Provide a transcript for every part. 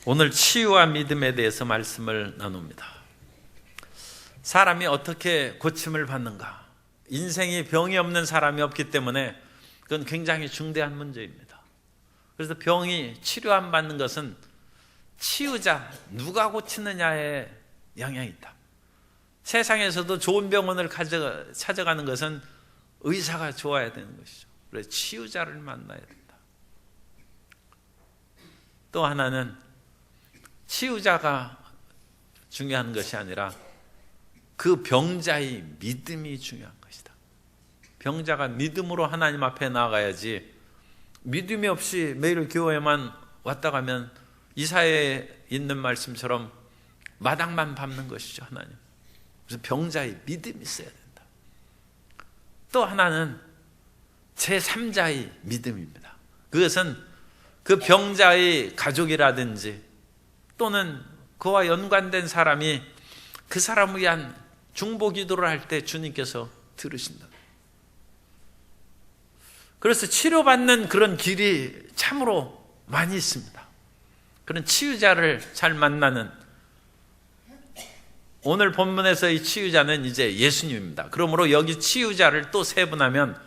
오늘 치유와 믿음에 대해서 말씀을 나눕니다. 사람이 어떻게 고침을 받는가? 인생이 병이 없는 사람이 없기 때문에 그건 굉장히 중대한 문제입니다. 그래서 병이 치료 안 받는 것은 치유자, 누가 고치느냐에 영향이 있다. 세상에서도 좋은 병원을 찾아가는 것은 의사가 좋아야 되는 것이죠. 그래서 치유자를 만나야 된다. 또 하나는 치유자가 중요한 것이 아니라 그 병자의 믿음이 중요한 것이다. 병자가 믿음으로 하나님 앞에 나아가야지, 믿음이 없이 매일 교회만 왔다 가면 이사야에 있는 말씀처럼 마당만 밟는 것이죠, 하나님. 그래서 병자의 믿음이 있어야 된다. 또 하나는 제3자의 믿음입니다. 그것은 그 병자의 가족이라든지 또는 그와 연관된 사람이 그 사람을 위한 중보 기도를 할 때 주님께서 들으신다. 그래서 치료받는 그런 길이 참으로 많이 있습니다. 그런 치유자를 잘 만나는, 오늘 본문에서 이 치유자는 이제 예수님입니다. 그러므로 여기 치유자를 또 세분하면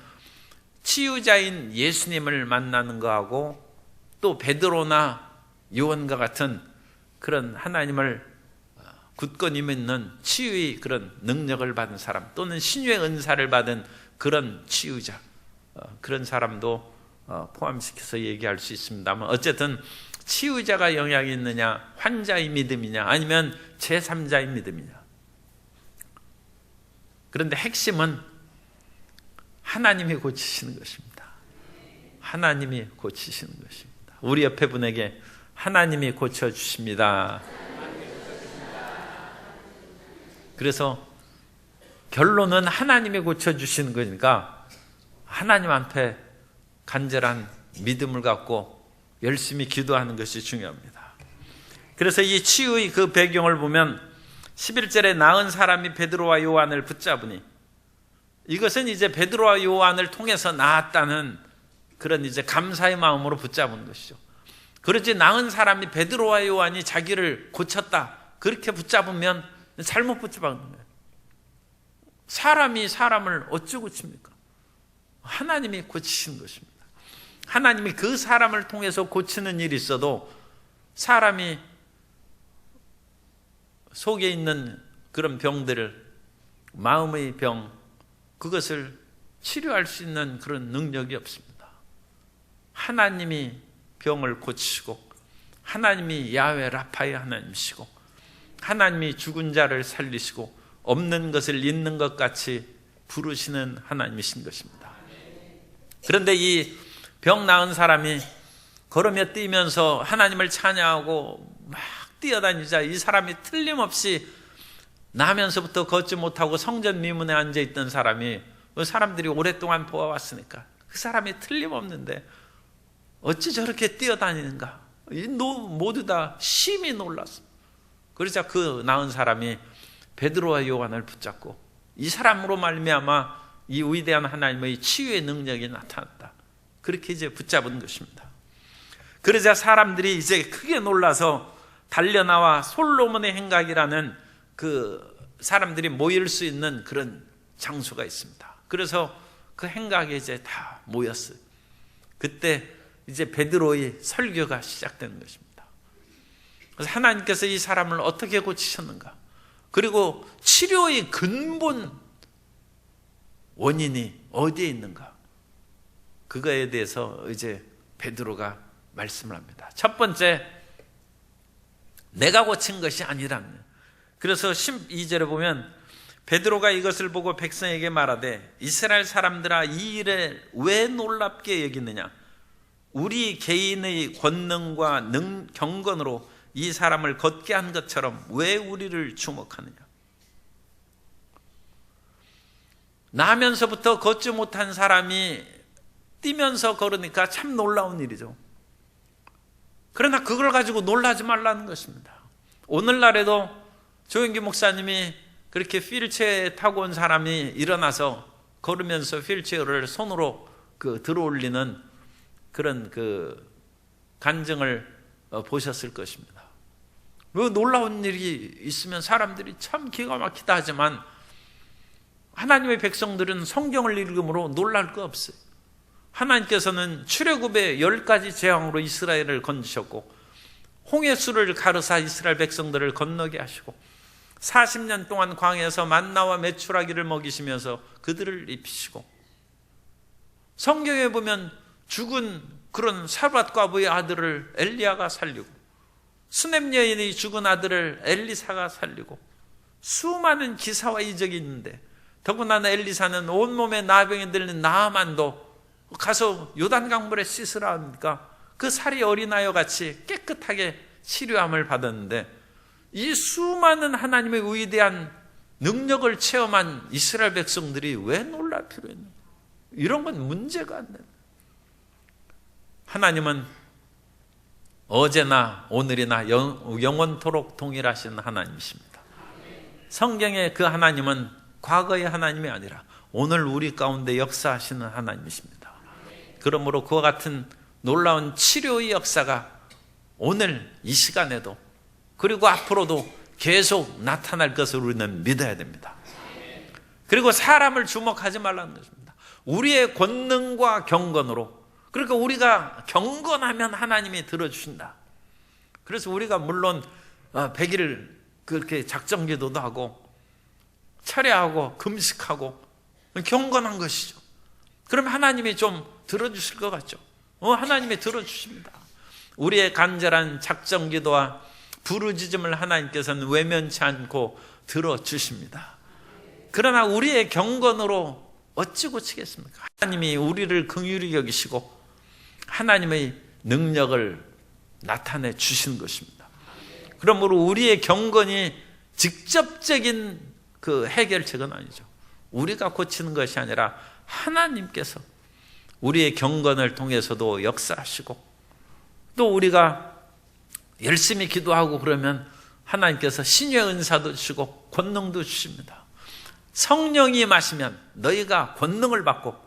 치유자인 예수님을 만나는 거하고 또 베드로나 요한과 같은 그런 하나님을 굳건히 믿는 치유의 그런 능력을 받은 사람, 또는 신유의 은사를 받은 그런 치유자, 그런 사람도 포함시켜서 얘기할 수 있습니다만, 어쨌든 치유자가 영향이 있느냐, 환자의 믿음이냐, 아니면 제3자의 믿음이냐. 그런데 핵심은 하나님이 고치시는 것입니다. 하나님이 고치시는 것입니다. 우리 옆에 분에게 하나님이 고쳐주십니다. 그래서 결론은 하나님이 고쳐주시는 거니까 하나님한테 간절한 믿음을 갖고 열심히 기도하는 것이 중요합니다. 그래서 이 치유의 그 배경을 보면 11절에 나은 사람이 베드로와 요한을 붙잡으니, 이것은 이제 베드로와 요한을 통해서 나았다는 그런 이제 감사의 마음으로 붙잡은 것이죠. 그렇지 나은 사람이 베드로와 요한이 자기를 고쳤다, 그렇게 붙잡으면 잘못 붙잡은 거예요. 사람이 사람을 어찌 고칩니까? 하나님이 고치시는 것입니다. 하나님이 그 사람을 통해서 고치는 일이 있어도 사람이 속에 있는 그런 병들을, 마음의 병, 그것을 치료할 수 있는 그런 능력이 없습니다. 하나님이 병을 고치시고, 하나님이 야훼 라파의 하나님이시고, 하나님이 죽은 자를 살리시고 없는 것을 있는 것 같이 부르시는 하나님이신 것입니다. 그런데 이 병 나은 사람이 걸으며 뛰면서 하나님을 찬양하고 막 뛰어다니자 이 사람이 틀림없이 나면서부터 걷지 못하고 성전 미문에 앉아있던 사람이, 사람들이 오랫동안 보아왔으니까 그 사람이 틀림없는데 어찌 저렇게 뛰어다니는가, 모두 다 심히 놀랐어. 그러자 그 나은 사람이 베드로와 요한을 붙잡고, 이 사람으로 말미암아 이 위대한 하나님의 치유의 능력이 나타났다, 그렇게 이제 붙잡은 것입니다. 그러자 사람들이 이제 크게 놀라서 달려나와 솔로몬의 행각이라는 그 사람들이 모일 수 있는 그런 장소가 있습니다. 그래서 그 행각에 이제 다 모였어요. 그때 이제 베드로의 설교가 시작되는 것입니다. 그래서 하나님께서 이 사람을 어떻게 고치셨는가, 그리고 치료의 근본 원인이 어디에 있는가, 그거에 대해서 이제 베드로가 말씀을 합니다. 첫 번째, 내가 고친 것이 아니라는. 그래서 12절에 보면 베드로가 이것을 보고 백성에게 말하되, 이스라엘 사람들아, 이 일에 왜 놀랍게 여기느냐? 우리 개인의 권능과 경건으로 이 사람을 걷게 한 것처럼 왜 우리를 주목하느냐? 나면서부터 걷지 못한 사람이 뛰면서 걸으니까 참 놀라운 일이죠. 그러나 그걸 가지고 놀라지 말라는 것입니다. 오늘날에도 조영기 목사님이 그렇게 휠체어에 타고 온 사람이 일어나서 걸으면서 휠체어를 손으로 들어올리는 그런 간증을 보셨을 것입니다. 뭐 놀라운 일이 있으면 사람들이 참 기가 막히다 하지만 하나님의 백성들은 성경을 읽음으로 놀랄 거 없어요. 하나님께서는 출애굽의 10가지 재앙으로 이스라엘을 건지셨고 홍해수를 가르사 이스라엘 백성들을 건너게 하시고 40년 동안 광야에서 만나와 메추라기를 먹이시면서 그들을 입히시고, 성경에 보면 죽은 그런 사밧 과부의 아들을 엘리야가 살리고 수넴 여인이 죽은 아들을 엘리사가 살리고 수많은 기사와 이적이 있는데, 더구나 엘리사는 온몸에 나병이 들린 나아만도 가서 요단강물에 씻으라 하니까 그 살이 어린아이와 같이 깨끗하게 치료함을 받았는데, 이 수많은 하나님의 위대한 능력을 체험한 이스라엘 백성들이 왜 놀랄 필요 있는가? 이런 건 문제가 안 돼요. 하나님은 어제나 오늘이나 영원토록 동일하신 하나님이십니다. 성경의 그 하나님은 과거의 하나님이 아니라 오늘 우리 가운데 역사하시는 하나님이십니다. 그러므로 그와 같은 놀라운 치료의 역사가 오늘 이 시간에도 그리고 앞으로도 계속 나타날 것을 우리는 믿어야 됩니다. 그리고 사람을 주목하지 말라는 것입니다. 우리의 권능과 경건으로, 그러니까 우리가 경건하면 하나님이 들어주신다. 그래서 우리가 물론 100일 그렇게 작정기도도 하고 철야하고 금식하고 경건한 것이죠. 그러면 하나님이 좀 들어주실 것 같죠? 하나님이 들어주십니다. 우리의 간절한 작정기도와 부르짖음을 하나님께서는 외면치 않고 들어주십니다. 그러나 우리의 경건으로 어찌 고치겠습니까? 하나님이 우리를 긍휼히 여기시고 하나님의 능력을 나타내 주시는 것입니다. 그러므로 우리의 경건이 직접적인 그 해결책은 아니죠. 우리가 고치는 것이 아니라 하나님께서 우리의 경건을 통해서도 역사하시고, 또 우리가 열심히 기도하고 그러면 하나님께서 신의 은사도 주시고 권능도 주십니다. 성령이 임하시면 너희가 권능을 받고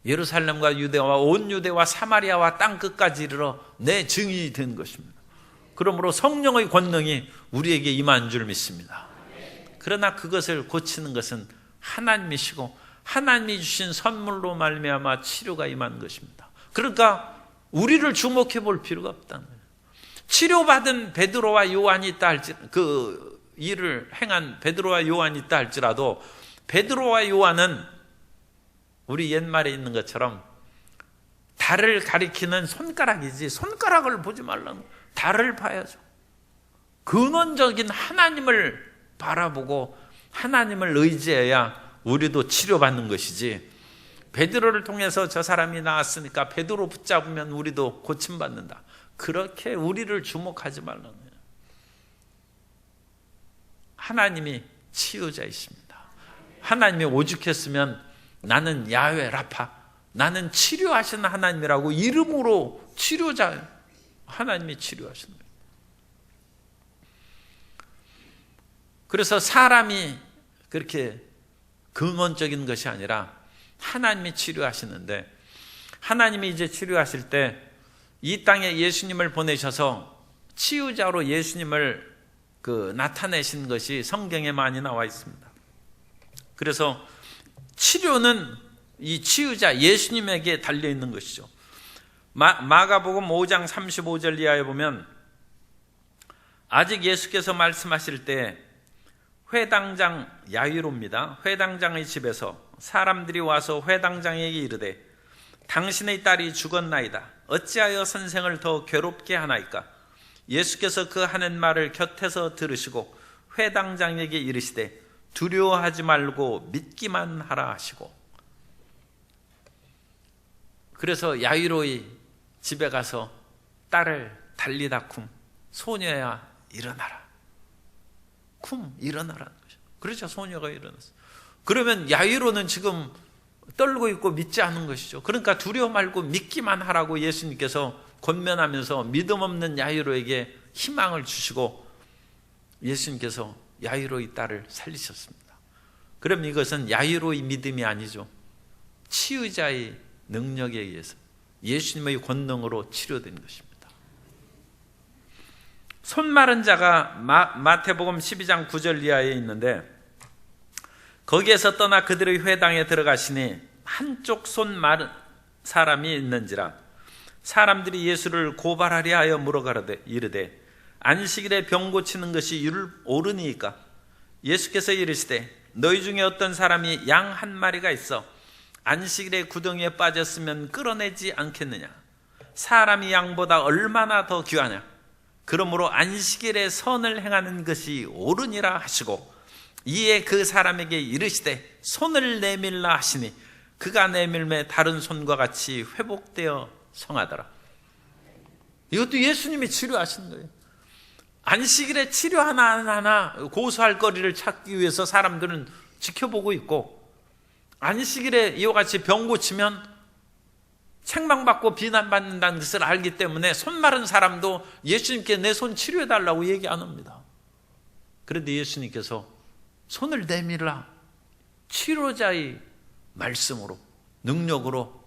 예루살렘과 유대와 온 유대와 사마리아와 땅끝까지 이르러 내 증인이 된 것입니다. 그러므로 성령의 권능이 우리에게 임한 줄 믿습니다. 그러나 그것을 고치는 것은 하나님이시고 하나님이 주신 선물로 말미암아 치료가 임한 것입니다. 그러니까 우리를 주목해 볼 필요가 없다는 거예요. 치료받은 베드로와 요한이 있다 할지라도, 그 일을 행한 베드로와 요한이 있다 할지라도 베드로와 요한은 우리 옛말에 있는 것처럼 달을 가리키는 손가락이지 손가락을 보지 말라는, 달을 봐야죠. 근원적인 하나님을 바라보고 하나님을 의지해야 우리도 치료받는 것이지, 베드로를 통해서 저 사람이 나았으니까 베드로 붙잡으면 우리도 고침받는다, 그렇게 우리를 주목하지 말라는 거예요. 하나님이 치유자이십니다. 하나님이 오죽했으면 나는 야훼 라파, 나는 치료하시는 하나님이라고 이름으로 치료자, 하나님이 치료하시는 거예요. 그래서 사람이 그렇게 근원적인 것이 아니라 하나님이 치료하시는데, 하나님이 이제 치료하실 때 이 땅에 예수님을 보내셔서 치유자로 예수님을 나타내신 것이 성경에 많이 나와 있습니다. 그래서 치료는 이 치유자 예수님에게 달려 있는 것이죠. 마가복음 5장 35절 이하에 보면 아직 예수께서 말씀하실 때 회당장 야이로입니다. 회당장의 집에서 사람들이 와서 회당장에게 이르되 당신의 딸이 죽었나이다. 어찌하여 선생을 더 괴롭게 하나이까? 예수께서 그 하는 말을 곁에서 들으시고 회당장에게 이르시되 두려워하지 말고 믿기만 하라 하시고, 그래서 야이로의 집에 가서 딸을 달리다 쿰, 소녀야 일어나라. 쿰, 일어나라는 거죠. 그렇죠. 소녀가 일어났어. 그러면 야이로는 지금 떨고 있고 믿지 않은 것이죠. 그러니까 두려워 말고 믿기만 하라고 예수님께서 권면하면서 믿음 없는 야이로에게 희망을 주시고 예수님께서 야이로의 딸을 살리셨습니다. 그럼 이것은 야이로의 믿음이 아니죠. 치유자의 능력에 의해서 예수님의 권능으로 치료된 것입니다. 손 마른 자가 마태복음 12장 9절 이하에 있는데, 거기에서 떠나 그들의 회당에 들어가시니 한쪽 손 마른 사람이 있는지라. 사람들이 예수를 고발하려 하여 물어가르되 이르되 안식일에 병 고치는 것이 옳으니까? 예수께서 이르시되 너희 중에 어떤 사람이 양 한 마리가 있어 안식일에 구덩이에 빠졌으면 끌어내지 않겠느냐? 사람이 양보다 얼마나 더 귀하냐? 그러므로 안식일에 선을 행하는 것이 옳으니라 하시고, 이에 그 사람에게 이르시되 손을 내밀라 하시니 그가 내밀매 다른 손과 같이 회복되어 성하더라. 이것도 예수님이 치료하신 거예요. 안식일에 치료 하나하나 고수할 거리를 찾기 위해서 사람들은 지켜보고 있고, 안식일에 이와 같이 병 고치면 책망받고 비난받는다는 것을 알기 때문에 손 마른 사람도 예수님께 내 손 치료해달라고 얘기 안 합니다. 그런데 예수님께서 손을 내밀라, 치료자의 말씀으로, 능력으로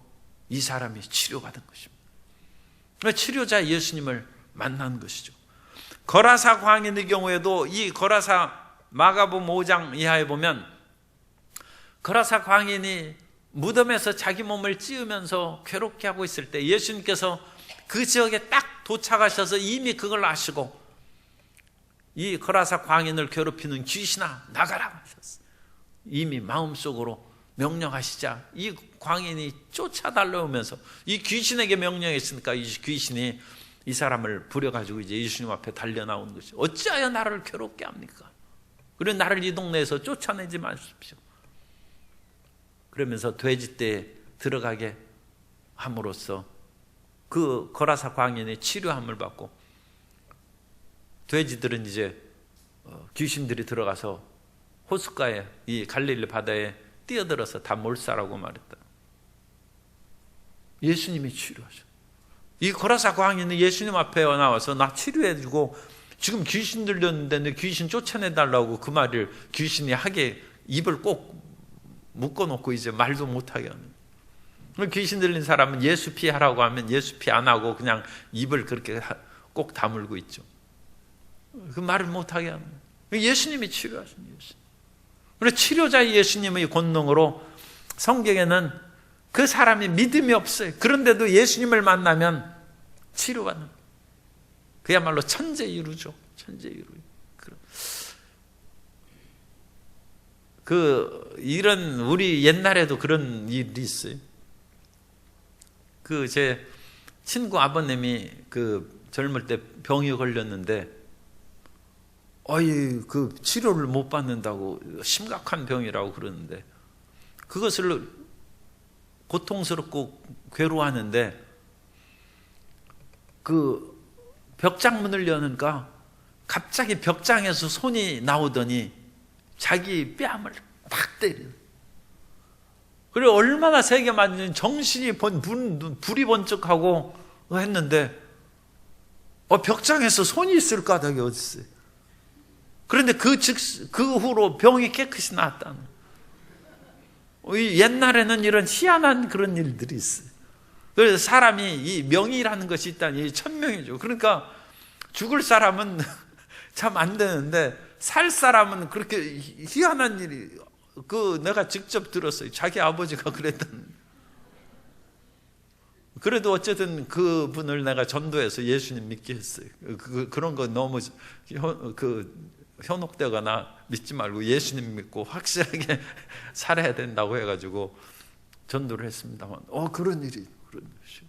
이 사람이 치료받은 것입니다. 치료자 예수님을 만난 것이죠. 거라사 광인의 경우에도 이 거라사 마가복음 5장 이하에 보면, 거라사 광인이 무덤에서 자기 몸을 찌우면서 괴롭게 하고 있을 때 예수님께서 그 지역에 딱 도착하셔서 이미 그걸 아시고, 이 거라사 광인을 괴롭히는 귀신아 나가라 하셨어요. 이미 마음속으로 명령하시자 이 광인이 쫓아달려오면서, 이 귀신에게 명령했으니까 이 귀신이 이 사람을 부려가지고 이제 예수님 앞에 달려나온 것이, 어찌하여 나를 괴롭게 합니까? 그리고 나를 이 동네에서 쫓아내지 마십시오. 그러면서 돼지떼에 들어가게 함으로써 그 거라사 광인의 치료함을 받고, 돼지들은 이제 귀신들이 들어가서 호숫가에, 이 갈릴리 바다에 뛰어들어서 다 몰살하고 말했다. 예수님이 치료하셔. 이 거라사 광인은 예수님 앞에 나와서 나 치료해주고, 지금 귀신 들렸는데 내 귀신 쫓아내달라고 그 말을 귀신이 하게 입을 꼭 묶어놓고 이제 말도 못하게 하는. 귀신 들린 사람은 예수 피하라고 하면 예수 피 안 하고 그냥 입을 그렇게 꼭 다물고 있죠. 그 말을 못하게 하는. 예수님이 치료하신 예수님. 그래서 치료자 예수님의 권능으로 성경에는 그 사람이 믿음이 없어요. 그런데도 예수님을 만나면 치료받는. 그야말로 천재이루죠. 천재이루. 이런, 우리 옛날에도 그런 일이 있어요. 제 친구 아버님이 젊을 때 병이 걸렸는데, 치료를 못 받는다고, 심각한 병이라고 그러는데, 그것을 고통스럽고 괴로워하는데, 벽장문을 여니까 갑자기 벽장에서 손이 나오더니 자기 뺨을 탁 때려요. 그리고 얼마나 세게 맞는지 정신이 불이 번쩍하고 했는데, 벽장에서 손이 있을 까닭이 어디 있어요. 그런데 그 후로 병이 깨끗이 나았다는. 옛날에는 이런 희한한 그런 일들이 있어요. 그래서 사람이 이 명이라는 것이 있다니, 이 천명이죠. 그러니까 죽을 사람은 참 안 되는데, 살 사람은 그렇게 희한한 일이, 내가 직접 들었어요. 자기 아버지가 그랬다는. 그래도 어쨌든 그분을 내가 전도해서 예수님 믿게 했어요. 그런 거 너무 현혹되거나 믿지 말고 예수님 믿고 확실하게 살아야 된다고 해가지고 전도를 했습니다만, 그런 일이, 그런 것이.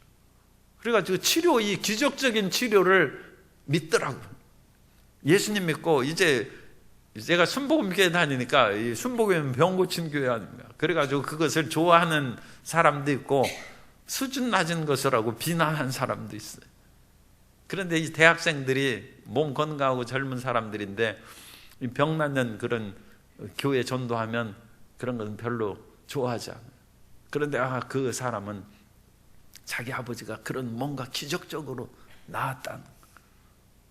그래가지고 이 기적적인 치료를 믿더라고요. 예수님 믿고, 이제 제가 순복음교회 다니니까, 이 순복음교회는 병 고친 교회 아닙니까? 그래가지고 그것을 좋아하는 사람도 있고, 수준 낮은 것이라고 비난한 사람도 있어요. 그런데 이 대학생들이 몸 건강하고 젊은 사람들인데, 병 낫는 그런 교회 전도하면 그런 것은 별로 좋아하지 않아요. 그런데 그 사람은 자기 아버지가 그런 뭔가 기적적으로 나았다는,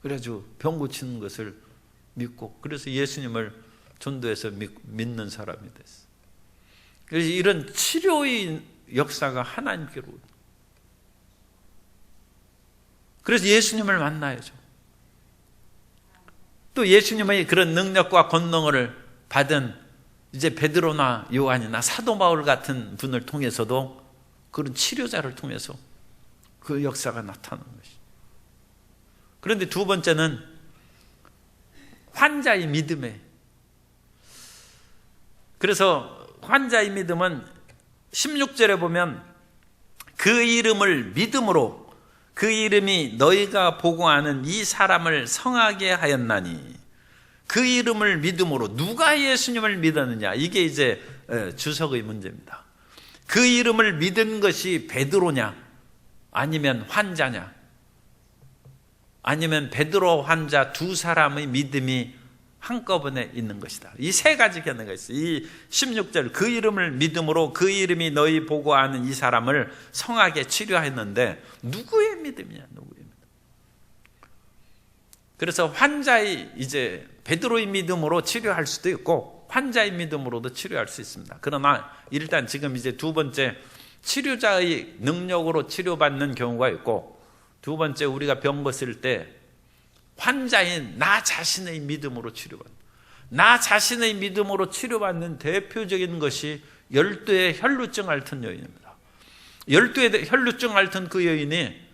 그래가지고 병 고치는 것을 믿고, 그래서 예수님을 전도해서 믿는 사람이 됐어요. 그래서 이런 치료의 역사가 하나님께로. 그래서 예수님을 만나야죠. 또 예수님의 그런 능력과 권능을 받은 이제 베드로나 요한이나 사도 바울 같은 분을 통해서도, 그런 치료자를 통해서 그 역사가 나타나는 것이죠. 그런데 두 번째는 환자의 믿음에, 그래서 환자의 믿음은 16절에 보면 그 이름을 믿음으로, 그 이름이 너희가 보고하는 이 사람을 성하게 하였나니, 그 이름을 믿음으로. 누가 예수님을 믿었느냐, 이게 이제 주석의 문제입니다. 그 이름을 믿은 것이 베드로냐, 아니면 환자냐, 아니면 베드로 환자 두 사람의 믿음이 한꺼번에 있는 것이다. 이 세 가지 견해가 있어요. 이 16절, 그 이름을 믿음으로 그 이름이 너희 보고 아는 이 사람을 성하게 치료했는데, 누구의 믿음이냐, 누구의 믿음. 그래서 환자의, 이제 베드로의 믿음으로 치료할 수도 있고 환자의 믿음으로도 치료할 수 있습니다. 그러나 일단 지금 이제 두 번째, 치료자의 능력으로 치료받는 경우가 있고, 두 번째, 우리가 병 벗을 때 환자인 나 자신의 믿음으로 치료받는, 나 자신의 믿음으로 치료받는 대표적인 것이 12의 혈루증 앓던 여인입니다. 12의 혈루증 앓던 그 여인이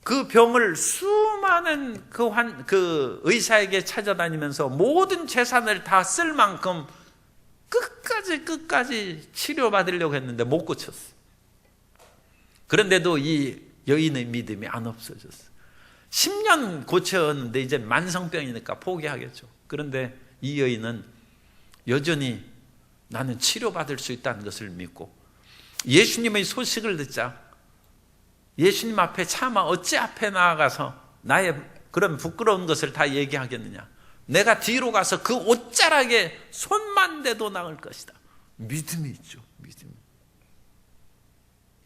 그 병을 수많은 그 의사에게 찾아다니면서 모든 재산을 다 쓸 만큼 끝까지 치료받으려고 했는데 못 고쳤어. 그런데도 이 여인의 믿음이 안 없어졌어. 10년 고쳤는데 이제 만성병이니까 포기하겠죠. 그런데 이 여인은 여전히 나는 치료받을 수 있다는 것을 믿고, 예수님의 소식을 듣자 예수님 앞에 차마 어찌 앞에 나아가서 나의 그런 부끄러운 것을 다 얘기하겠느냐, 내가 뒤로 가서 그 옷자락에 손만 대도 나을 것이다. 믿음이 있죠, 믿음이.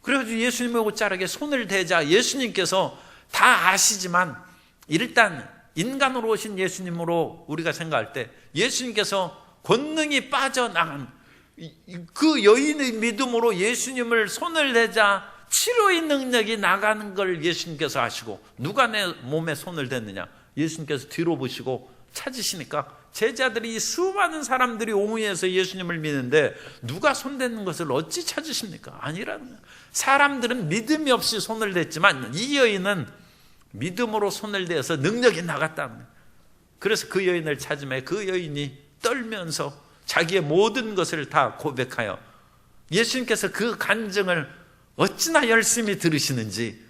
그래가지고 예수님의 옷자락에 손을 대자 예수님께서 다 아시지만, 일단 인간으로 오신 예수님으로 우리가 생각할 때 예수님께서 권능이 빠져나간 그 여인의 믿음으로 예수님을 손을 대자 치료의 능력이 나가는 걸 예수님께서 아시고, 누가 내 몸에 손을 댔느냐, 예수님께서 뒤로 보시고 찾으시니까 제자들이, 수많은 사람들이 옹호해서 예수님을 믿는데 누가 손대는 것을 어찌 찾으십니까? 아니라는 거예요. 사람들은 믿음이 없이 손을 댔지만 이 여인은 믿음으로 손을 대어서 능력이 나갔다는 거예요. 그래서 그 여인을 찾으며 그 여인이 떨면서 자기의 모든 것을 다 고백하여, 예수님께서 그 간증을 어찌나 열심히 들으시는지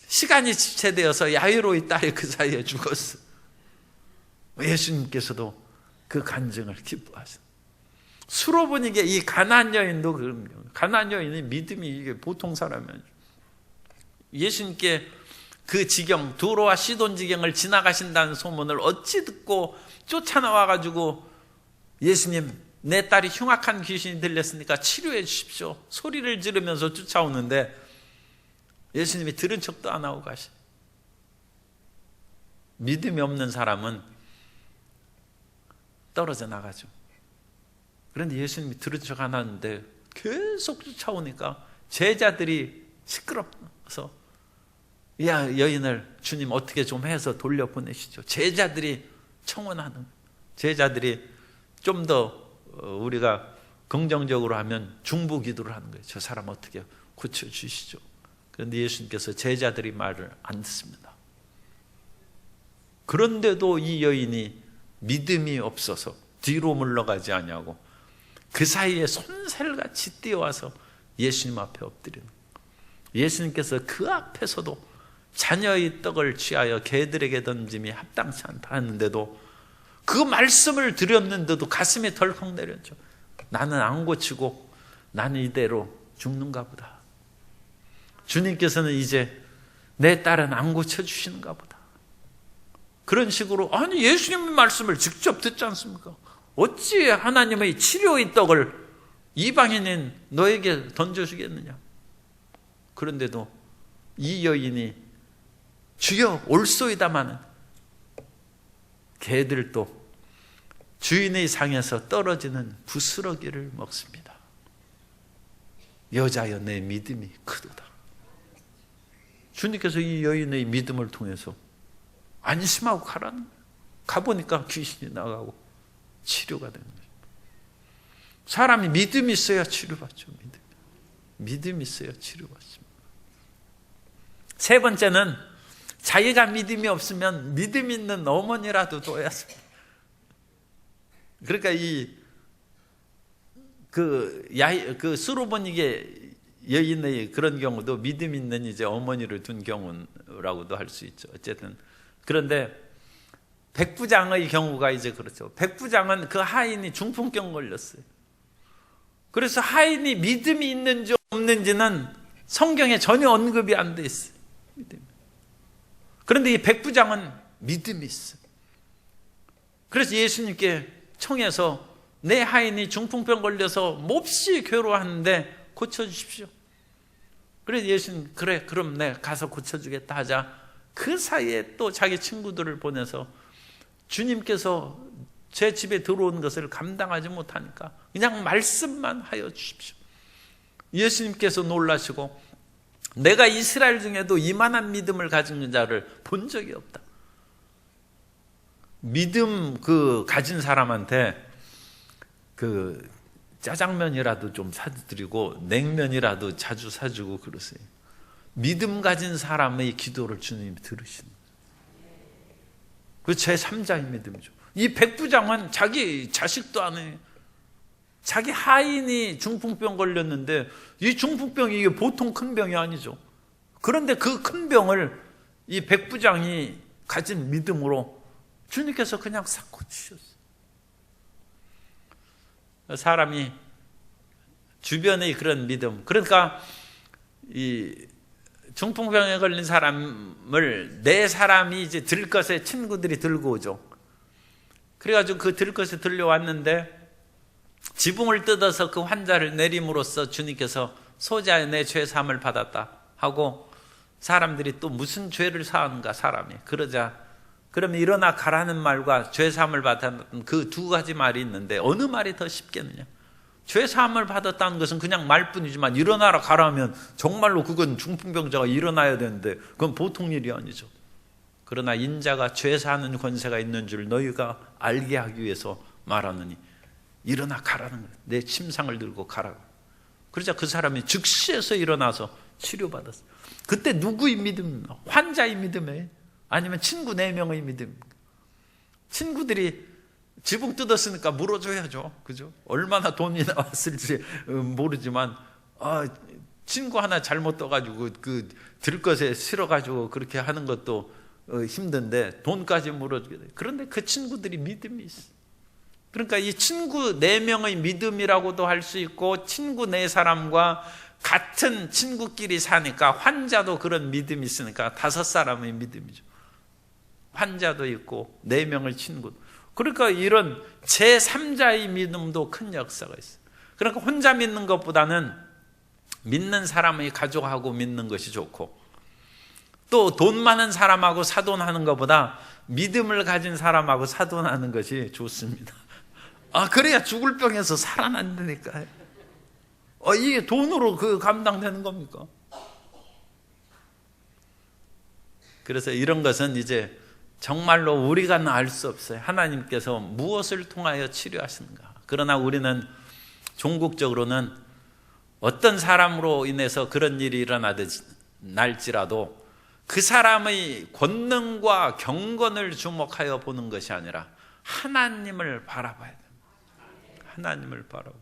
시간이 지체되어서 야이로의 딸이 그 사이에 죽었어. 예수님께서도 그 간증을 기뻐하셨어요. 수로 보니까 이 가나안 여인도 그런, 가나안 여인의 믿음이 이게 보통 사람이 아니죠. 예수님께 그 지경, 두로와 시돈 지경을 지나가신다는 소문을 어찌 듣고 쫓아나와가지고, 예수님, 내 딸이 흉악한 귀신이 들렸으니까 치료해 주십시오, 소리를 지르면서 쫓아오는데 예수님이 들은 척도 안 하고 가시. 믿음이 없는 사람은 떨어져 나가죠. 그런데 예수님이 들은 척 안 하는데 계속 쫓아오니까 제자들이 시끄럽서, 야, 여인을 주님 어떻게 좀 해서 돌려보내시죠. 제자들이 청원하는, 제자들이 좀 더 우리가 긍정적으로 하면 중보 기도를 하는 거예요. 저 사람 어떻게 고쳐주시죠. 그런데 예수님께서 제자들이 말을 안 듣습니다. 그런데도 이 여인이 믿음이 없어서 뒤로 물러가지 아니하고 그 사이에 손살같이 뛰어와서 예수님 앞에 엎드리는 거예요. 예수님께서 그 앞에서도 자녀의 떡을 취하여 개들에게 던짐이 합당치 않다 했는데도, 그 말씀을 드렸는데도 가슴이 덜컥 내렸죠. 나는 안 고치고 나는 이대로 죽는가 보다. 주님께서는 이제 내 딸은 안 고쳐주시는가 보다. 그런 식으로, 아니 예수님의 말씀을 직접 듣지 않습니까? 어찌 하나님의 치료의 떡을 이방인인 너에게 던져주겠느냐. 그런데도 이 여인이 주여 올소이다마는 개들도 주인의 상에서 떨어지는 부스러기를 먹습니다. 여자여 내 믿음이 크도다. 주님께서 이 여인의 믿음을 통해서 안심하고 가라는 거예요. 가보니까 귀신이 나가고 치료가 되는 거예요. 사람이 믿음이 있어야 치료받죠. 믿음이 있어야 치료받습니다. 세 번째는 자기가 믿음이 없으면 믿음 있는 어머니라도 둬야 합니다. 그러니까 그 수로보니게 여인의 그런 경우도 믿음 있는 이제 어머니를 둔 경우라고도 할 수 있죠. 어쨌든 그런데 백부장의 경우가 이제 그렇죠. 백부장은 그 하인이 중풍병 걸렸어요. 그래서 하인이 믿음이 있는지 없는지는 성경에 전혀 언급이 안 돼 있어요. 그런데 이 백부장은 믿음이 있어요. 그래서 예수님께 청해서 내 하인이 중풍병 걸려서 몹시 괴로워하는데 고쳐주십시오. 그래서 예수님 그래 그럼 내가 가서 고쳐주겠다 하자. 그 사이에 또 자기 친구들을 보내서 주님께서 제 집에 들어온 것을 감당하지 못하니까 그냥 말씀만 하여 주십시오. 예수님께서 놀라시고 내가 이스라엘 중에도 이만한 믿음을 가진 자를 본 적이 없다. 믿음 가진 사람한테 짜장면이라도 좀 사드리고 냉면이라도 자주 사주고 그러세요. 믿음 가진 사람의 기도를 주님이 들으시는 거예요. 그 제3자의 믿음이죠. 이 백부장은 자기 자식도 안 해요. 자기 하인이 중풍병 걸렸는데 이 중풍병이 이게 보통 큰 병이 아니죠. 그런데 그 큰 병을 이 백부장이 가진 믿음으로 주님께서 그냥 싹 고치셨어요. 사람이 주변의 그런 믿음, 그러니까 이 중풍병에 걸린 사람을 네 사람이 이제 들것에 친구들이 들고 오죠. 그래가지고 그 들것에 들려왔는데 지붕을 뜯어서 그 환자를 내림으로써 주님께서 소자의 내 죄 사함을 받았다 하고 사람들이 또 무슨 죄를 사하는가 사람이 그러자 그러면 일어나 가라는 말과 죄 사함을 받았다는 그 두 가지 말이 있는데 어느 말이 더 쉽겠느냐. 죄 사함을 받았다는 것은 그냥 말뿐이지만 일어나라 가라면 정말로 그건 중풍병자가 일어나야 되는데 그건 보통 일이 아니죠. 그러나 인자가 죄 사하는 권세가 있는 줄 너희가 알게 하기 위해서 말하느니 일어나 가라는 거예요. 내 침상을 들고 가라고. 그러자 그 사람이 즉시에서 일어나서 치료받았어요. 그때 누구의 믿음입니까? 환자의 믿음이에요? 아니면 친구 4명의 믿음입니까? 친구들이 지붕 뜯었으니까 물어줘야죠. 그죠? 얼마나 돈이 나왔을지 모르지만 친구 하나 잘못 떠가지고 그 들것에 실어가지고 그렇게 하는 것도 힘든데 돈까지 물어주게 돼요. 그런데 그 친구들이 믿음이 있어요. 그러니까 이 친구 4명의 믿음이라고도 할 수 있고 친구 4사람과 같은 친구끼리 사니까 환자도 그런 믿음이 있으니까 5사람의 믿음이죠. 환자도 있고 4명의 친구. 그러니까 이런 제3자의 믿음도 큰 역사가 있어요. 그러니까 혼자 믿는 것보다는 믿는 사람의 가족하고 믿는 것이 좋고 또 돈 많은 사람하고 사돈하는 것보다 믿음을 가진 사람하고 사돈하는 것이 좋습니다. 그래야 죽을 병에서 살아난다니까요. 이게 돈으로 감당되는 겁니까? 그래서 이런 것은 이제 정말로 우리가 알 수 없어요. 하나님께서 무엇을 통하여 치료하시는가. 그러나 우리는 종국적으로는 어떤 사람으로 인해서 그런 일이 일어날지라도 그 사람의 권능과 경건을 주목하여 보는 것이 아니라 하나님을 바라봐야 됩니다. 하나님을 바라보고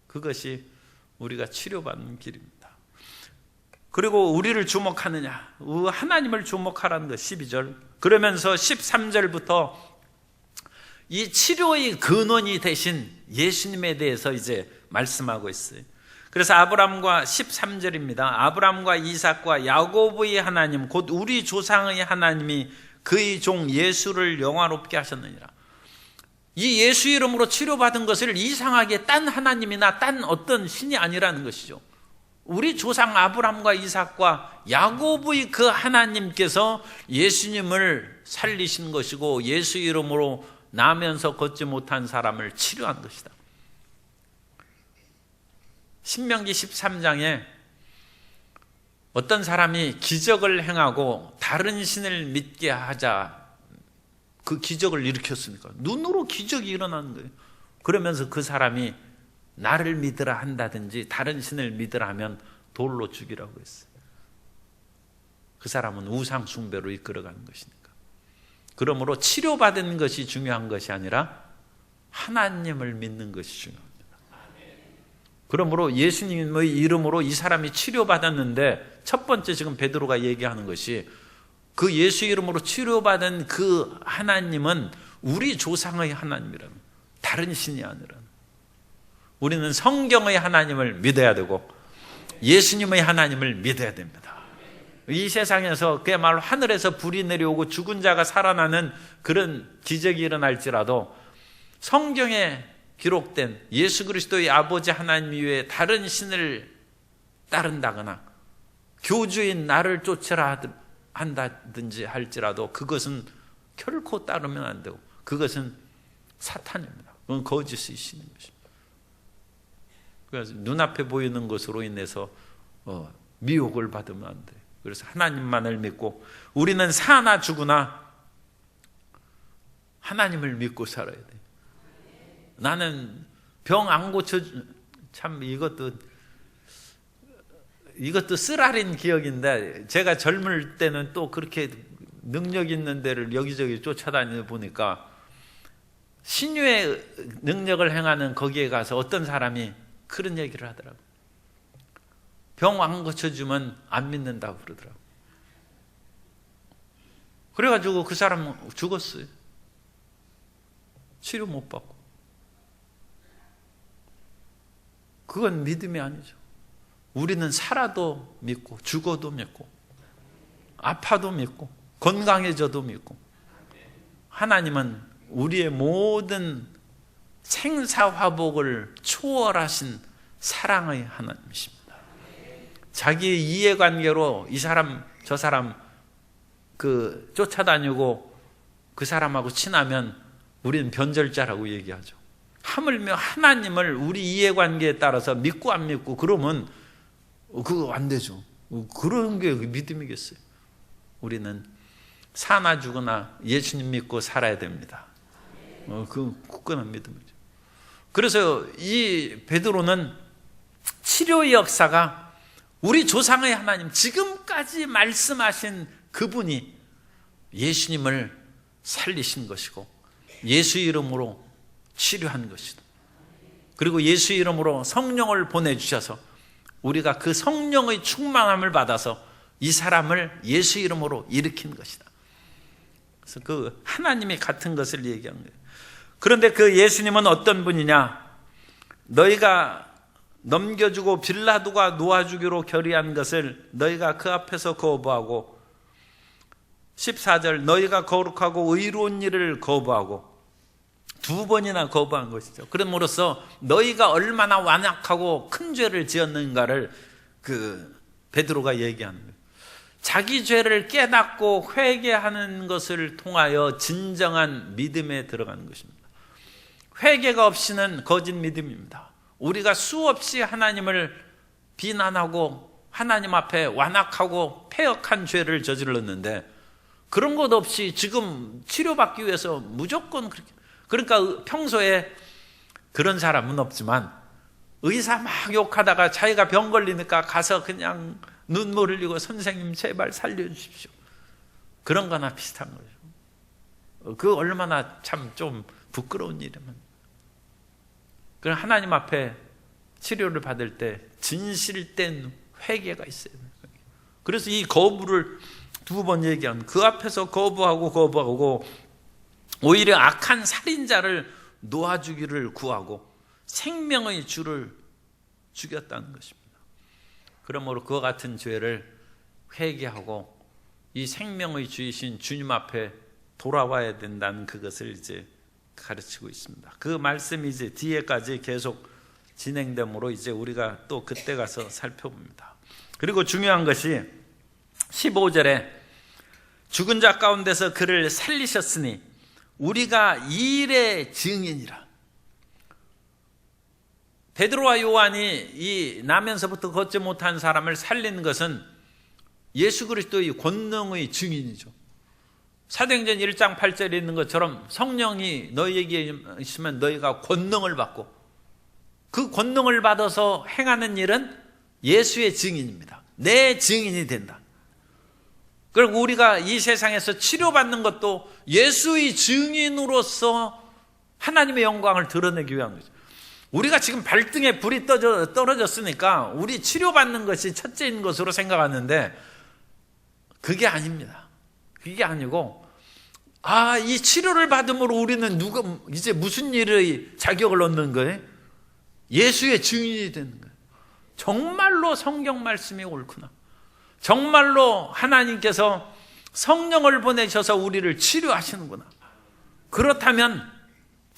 그것이 우리가 치료받는 길입니다. 그리고 우리를 주목하느냐, 하나님을 주목하라는 것 12절. 그러면서 13절부터 이 치료의 근원이 되신 예수님에 대해서 이제 말씀하고 있어요. 그래서 아브람과 13절입니다. 아브람과 이삭과 야곱의 하나님 곧 우리 조상의 하나님이 그의 종 예수를 영화롭게 하셨느니라. 이 예수 이름으로 치료받은 것을 이상하게 딴 하나님이나 딴 어떤 신이 아니라는 것이죠. 우리 조상 아브람과 이삭과 야곱의 그 하나님께서 예수님을 살리신 것이고 예수 이름으로 나면서 걷지 못한 사람을 치료한 것이다. 신명기 13장에 어떤 사람이 기적을 행하고 다른 신을 믿게 하자 그 기적을 일으켰으니까. 눈으로 기적이 일어나는 거예요. 그러면서 그 사람이 나를 믿으라 한다든지 다른 신을 믿으라 하면 돌로 죽이라고 했어요. 그 사람은 우상 숭배로 이끌어가는 것이니까. 그러므로 치료받은 것이 중요한 것이 아니라 하나님을 믿는 것이 중요합니다. 그러므로 예수님의 이름으로 이 사람이 치료받았는데, 첫 번째 지금 베드로가 얘기하는 것이 그 예수 이름으로 치료받은 그 하나님은 우리 조상의 하나님이라는, 다른 신이 아니라, 우리는 성경의 하나님을 믿어야 되고 예수님의 하나님을 믿어야 됩니다. 이 세상에서 그야말로 하늘에서 불이 내려오고 죽은 자가 살아나는 그런 기적이 일어날지라도 성경에 기록된 예수 그리스도의 아버지 하나님 이외에 다른 신을 따른다거나 교주인 나를 쫓으라 한다든지 할지라도 그것은 결코 따르면 안 되고, 그것은 사탄입니다. 그건 거짓의 신인 것입니다. 그래서 눈앞에 보이는 것으로 인해서 미혹을 받으면 안 돼요. 그래서 하나님만을 믿고, 우리는 사나 죽으나 하나님을 믿고 살아야 돼요. 나는 병 안 고쳐, 참 이것도 쓰라린 기억인데, 제가 젊을 때는 또 그렇게 능력 있는 데를 여기저기 쫓아다니다 보니까 신유의 능력을 행하는 거기에 가서 어떤 사람이 그런 얘기를 하더라고요. 병 안 고쳐주면 안 믿는다고 그러더라고요. 그래가지고 그 사람은 죽었어요. 치료 못 받고. 그건 믿음이 아니죠. 우리는 살아도 믿고 죽어도 믿고 아파도 믿고 건강해져도 믿고, 하나님은 우리의 모든 생사화복을 초월하신 사랑의 하나님이십니다. 자기의 이해관계로 이 사람 저 사람 쫓아다니고 그 사람하고 친하면 우리는 변절자라고 얘기하죠. 하물며 하나님을 우리 이해관계에 따라서 믿고 안 믿고 그러면 그거 안 되죠. 그런 게 믿음이겠어요. 우리는 사나 죽으나 예수님 믿고 살아야 됩니다. 그 굳건한 믿음이죠. 그래서 이 베드로는 치료의 역사가 우리 조상의 하나님, 지금까지 말씀하신 그분이 예수님을 살리신 것이고 예수 이름으로 치료한 것이다. 그리고 예수 이름으로 성령을 보내주셔서 우리가 그 성령의 충만함을 받아서 이 사람을 예수 이름으로 일으킨 것이다. 그래서 그 하나님이 같은 것을 얘기한 거예요. 그런데 그 예수님은 어떤 분이냐? 너희가 넘겨주고 빌라도가 놓아주기로 결의한 것을 너희가 그 앞에서 거부하고, 14절 너희가 거룩하고 의로운 일을 거부하고, 두 번이나 거부한 것이죠. 그럼으로써 너희가 얼마나 완악하고 큰 죄를 지었는가를 베드로가 얘기하는 거예요. 자기 죄를 깨닫고 회개하는 것을 통하여 진정한 믿음에 들어가는 것입니다. 회개가 없이는 거짓 믿음입니다. 우리가 수없이 하나님을 비난하고 하나님 앞에 완악하고 패역한 죄를 저질렀는데, 그런 것 없이 지금 치료받기 위해서 무조건 그렇게, 그러니까 평소에 그런 사람은 없지만 의사 막 욕하다가 자기가 병 걸리니까 가서 그냥 눈물 흘리고 선생님 제발 살려주십시오. 그런 거나 비슷한 거죠. 그 얼마나 참 좀 부끄러운 일이면. 그럼 하나님 앞에 치료를 받을 때 진실된 회개가 있어야 돼요. 그래서 이 거부를 두 번 얘기한, 그 앞에서 거부하고 오히려 악한 살인자를 놓아주기를 구하고 생명의 주를 죽였다는 것입니다. 그러므로 그와 같은 죄를 회개하고 이 생명의 주이신 주님 앞에 돌아와야 된다는 그것을 이제 가르치고 있습니다. 그 말씀이 이제 뒤에까지 계속 진행되므로 이제 우리가 또 그때 가서 살펴봅니다. 그리고 중요한 것이 15절에 죽은 자 가운데서 그를 살리셨으니 우리가 이 일의 증인이라. 베드로와 요한이 이 나면서부터 걷지 못한 사람을 살린 것은 예수 그리스도의 권능의 증인이죠. 사도행전 1장 8절에 있는 것처럼 성령이 너희에게 있으면 너희가 권능을 받고, 그 권능을 받아서 행하는 일은 예수의 증인입니다. 내 증인이 된다. 그리고 우리가 이 세상에서 치료받는 것도 예수의 증인으로서 하나님의 영광을 드러내기 위한 거죠. 우리가 지금 발등에 불이 떨어졌으니까 우리 치료받는 것이 첫째인 것으로 생각하는데 그게 아닙니다. 그게 아니고, 이 치료를 받음으로 우리는 이제 무슨 일의 자격을 얻는 거예요? 예수의 증인이 되는 거예요. 정말로 성경 말씀이 옳구나. 정말로 하나님께서 성령을 보내셔서 우리를 치료하시는구나. 그렇다면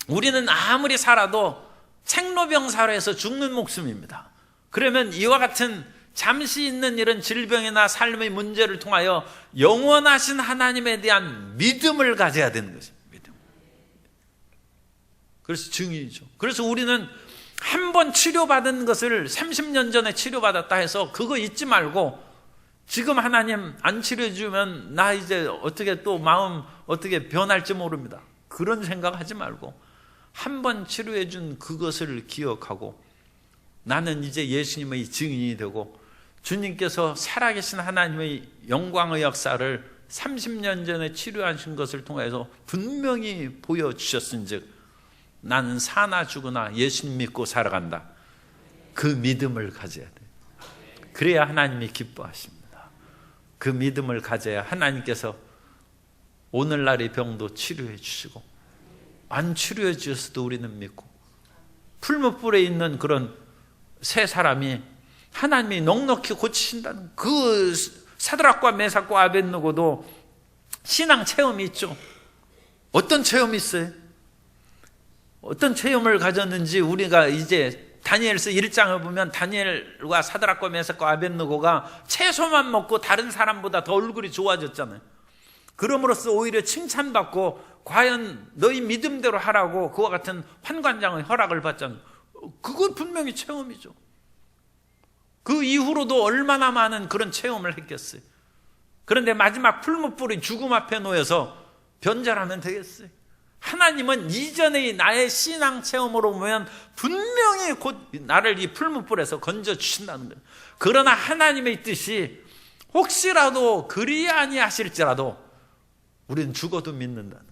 우리는 아무리 살아도 생로병사로해서 죽는 목숨입니다. 그러면 이와 같은 잠시 있는 이런 질병이나 삶의 문제를 통하여 영원하신 하나님에 대한 믿음을 가져야 되는 것입니다. 믿음. 그래서 증인이죠. 그래서 우리는 한 번 치료받은 것을 30년 전에 치료받았다 해서 그거 잊지 말고, 지금 하나님 안 치료해 주면 나 이제 어떻게 또 마음 어떻게 변할지 모릅니다. 그런 생각하지 말고 한 번 치료해 준 그것을 기억하고, 나는 이제 예수님의 증인이 되고 주님께서 살아계신 하나님의 영광의 역사를 30년 전에 치료하신 것을 통해서 분명히 보여주셨은즉 나는 사나 죽으나 예수님 믿고 살아간다. 그 믿음을 가져야 돼요. 그래야 하나님이 기뻐하십니다. 그 믿음을 가져야 하나님께서 오늘날의 병도 치료해 주시고, 안 치료해 주셔서도 우리는 믿고, 풀무불에 있는 그런 세 사람이 하나님이 넉넉히 고치신다는 그 사드락과 메삭과 아벳느고도 신앙 체험이 있죠. 어떤 체험이 있어요? 어떤 체험을 가졌는지 우리가 이제 다니엘서 1장을 보면 다니엘과 사드락과 메삭과 아벳느고가 채소만 먹고 다른 사람보다 더 얼굴이 좋아졌잖아요. 그럼으로써 오히려 칭찬받고 과연 너희 믿음대로 하라고 그와 같은 환관장의 허락을 받잖아요. 그건 분명히 체험이죠. 그 이후로도 얼마나 많은 그런 체험을 했겠어요. 그런데 마지막 풀무불이 죽음 앞에 놓여서 변절하면 되겠어요. 하나님은 이전의 나의 신앙 체험으로 보면 분명히 곧 나를 이 풀무불에서 건져주신다는 거예요. 그러나 하나님의 뜻이 혹시라도 그리 아니하실지라도 우리는 죽어도 믿는다는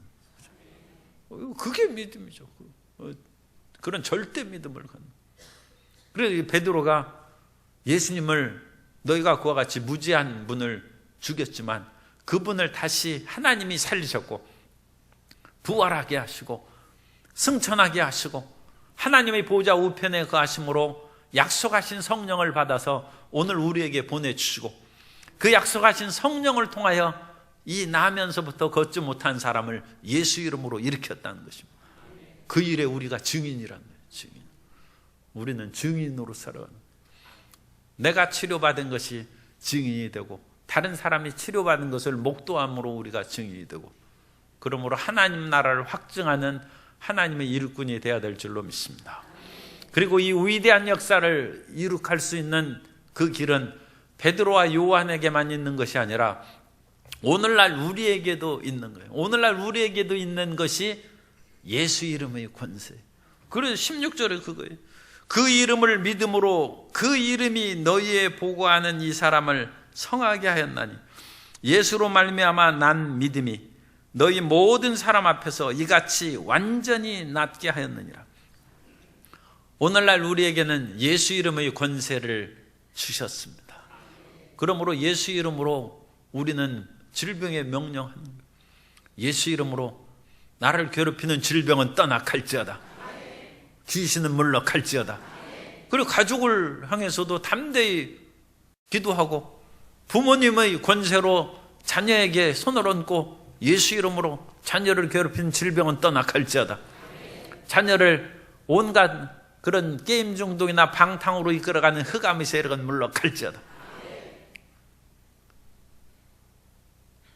거죠. 그게 믿음이죠. 그런 절대 믿음을 갖는. 그래서 베드로가 예수님을 너희가 그와 같이 무지한 분을 죽였지만 그분을 다시 하나님이 살리셨고 부활하게 하시고 승천하게 하시고 하나님의 보좌 우편에 거하심으로 약속하신 성령을 받아서 오늘 우리에게 보내주시고, 그 약속하신 성령을 통하여 이 나면서부터 걷지 못한 사람을 예수 이름으로 일으켰다는 것입니다. 그 일에 우리가 증인이라는 거예요. 증인. 우리는 증인으로 살아가는 거예요. 내가 치료받은 것이 증인이 되고 다른 사람이 치료받은 것을 목도함으로 우리가 증인이 되고, 그러므로 하나님 나라를 확증하는 하나님의 일꾼이 되어야 될 줄로 믿습니다. 그리고 이 위대한 역사를 이룩할 수 있는 그 길은 베드로와 요한에게만 있는 것이 아니라 오늘날 우리에게도 있는 거예요. 오늘날 우리에게도 있는 것이 예수 이름의 권세. 그래서 16절에 그거예요. 그 이름을 믿음으로 그 이름이 너희의 보고하는 이 사람을 성하게 하였나니 예수로 말미암아 난 믿음이 너희 모든 사람 앞에서 이같이 완전히 낫게 하였느니라. 오늘날 우리에게는 예수 이름의 권세를 주셨습니다. 그러므로 예수 이름으로 우리는 질병에 명령하는 거예요. 예수 이름으로 나를 괴롭히는 질병은 떠나갈지어다. 귀신은 물러갈지어다. 그리고 가족을 향해서도 담대히 기도하고 부모님의 권세로 자녀에게 손을 얹고 예수 이름으로 자녀를 괴롭히는 질병은 떠나갈지어다. 자녀를 온갖 그런 게임 중독이나 방탕으로 이끌어가는 흑암의 세력은 물러갈지어다.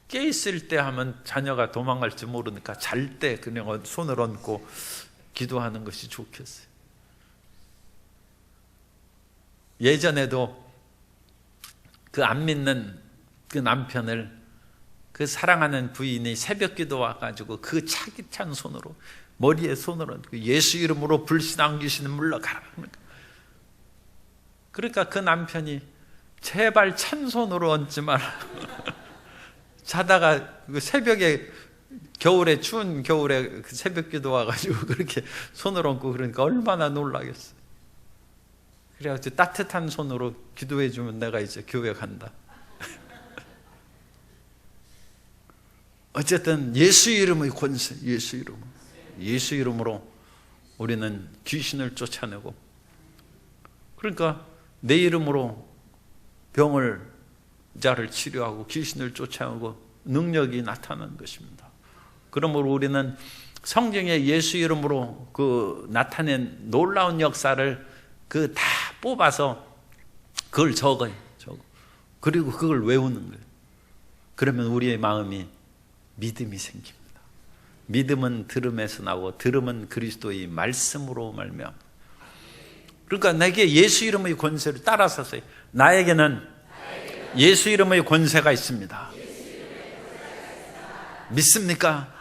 깨 있을 때 하면 자녀가 도망갈지 모르니까 잘 때 그냥 손을 얹고 기도하는 것이 좋겠어요. 예전에도 그 안 믿는 그 남편을 그 사랑하는 부인이 새벽기도 와가지고 그 차기 찬 손으로, 머리에 손으로 예수 이름으로 불신앙 귀신을 물러가라. 그러니까 그 남편이 제발 찬 손으로 얹지 마라. 자다가 그 새벽에, 겨울에, 추운 겨울에 그 새벽기도 와가지고 그렇게 손을 얹고 그러니까 얼마나 놀라겠어. 그래가지고 따뜻한 손으로 기도해 주면 내가 이제 교회 간다. 어쨌든 예수 이름의 권세, 예수 이름으로 우리는 귀신을 쫓아내고, 그러니까 내 이름으로 병을 자를 치료하고 귀신을 쫓아내고 능력이 나타나는 것입니다. 그러므로 우리는 성경에 예수 이름으로 그 나타낸 놀라운 역사를 그 다 뽑아서 그걸 적어요. 그리고 그걸 외우는 거예요. 그러면 우리의 마음이 믿음이 생깁니다. 믿음은 들음에서 나오고 들음은 그리스도의 말씀으로 말미암아. 그러니까 내게 예수 이름의 권세를 따라서서 나에게는 예수 이름의 권세가 있습니다. 믿습니까?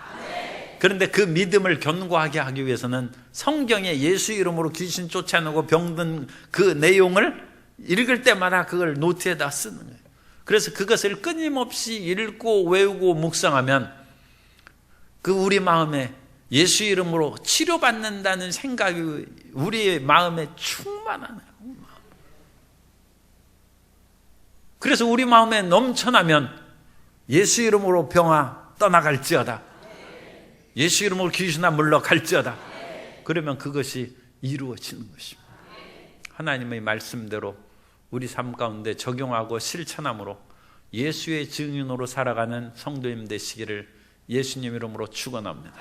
그런데 그 믿음을 견고하게 하기 위해서는 성경에 예수 이름으로 귀신 쫓아내고 병든 그 내용을 읽을 때마다 그걸 노트에다 쓰는 거예요. 그래서 그것을 끊임없이 읽고 외우고 묵상하면 그 우리 마음에 예수 이름으로 치료받는다는 생각이 우리의 마음에 충만하네요. 그래서 우리 마음에 넘쳐나면 예수 이름으로 병아 떠나갈지어다, 예수 이름으로 귀신아 물러갈지어다, 그러면 그것이 이루어지는 것입니다. 하나님의 말씀대로 우리 삶 가운데 적용하고 실천함으로 예수의 증인으로 살아가는 성도님 되시기를 예수님 이름으로 축원합니다.